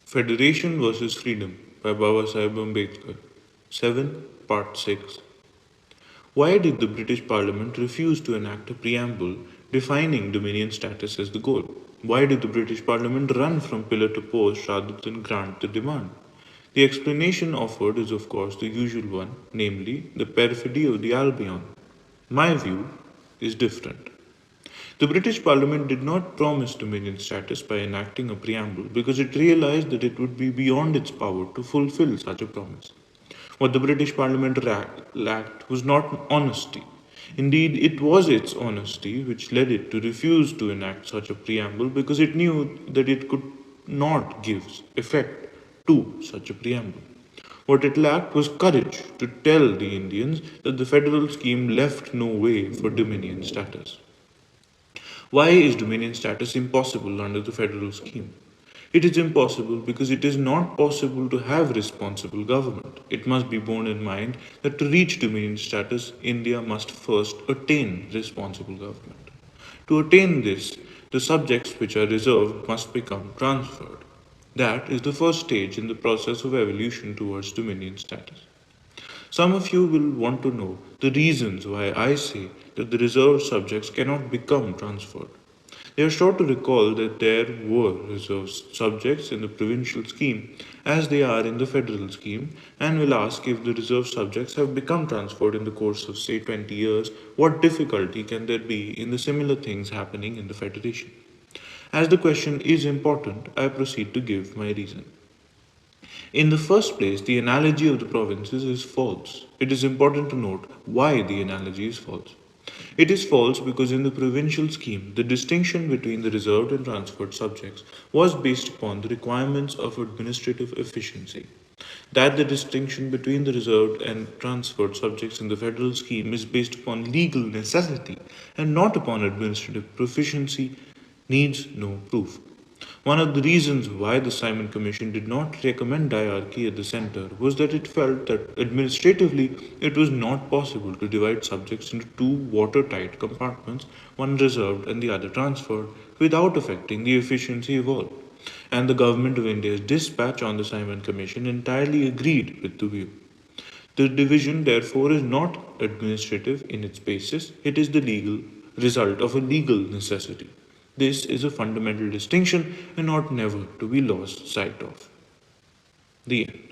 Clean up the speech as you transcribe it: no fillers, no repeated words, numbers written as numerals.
Federation versus Freedom by Baba Sahib Ambedkar. 7. Part 6. Why did the British Parliament refuse to enact a preamble defining Dominion status as the goal? Why did the British Parliament run from pillar to post rather than grant the demand? The explanation offered is, of course, the usual one, namely the perfidy of the Albion. My view is different. The British Parliament did not promise Dominion status by enacting a preamble because it realized that it would be beyond its power to fulfill such a promise. What the British Parliament lacked was not honesty. Indeed, it was its honesty which led it to refuse to enact such a preamble because it knew that it could not give effect to such a preamble. What it lacked was courage to tell the Indians that the federal scheme left no way for Dominion status. Why is Dominion status impossible under the federal scheme? It is impossible because it is not possible to have responsible government. It must be borne in mind that to reach Dominion status, India must first attain responsible government. To attain this, the subjects which are reserved must become transferred. That is the first stage in the process of evolution towards Dominion status. Some of you will want to know the reasons why I say that the reserved subjects cannot become transferred. They are sure to recall that there were reserved subjects in the provincial scheme as they are in the federal scheme, and will ask if the reserved subjects have become transferred in the course of say 20 years, what difficulty can there be in the similar things happening in the federation? As the question is important, I proceed to give my reason. In the first place, the analogy of the provinces is false. It is important to note why the analogy is false. It is false because in the provincial scheme, the distinction between the reserved and transferred subjects was based upon the requirements of administrative efficiency. That the distinction between the reserved and transferred subjects in the federal scheme is based upon legal necessity and not upon administrative proficiency needs no proof. One of the reasons why the Simon Commission did not recommend diarchy at the center was that it felt that administratively it was not possible to divide subjects into two watertight compartments, one reserved and the other transferred, without affecting the efficiency of all. And the Government of India's dispatch on the Simon Commission entirely agreed with the view. The division, therefore, is not administrative in its basis, it is the legal result of a legal necessity. This is a fundamental distinction and ought never to be lost sight of. The end.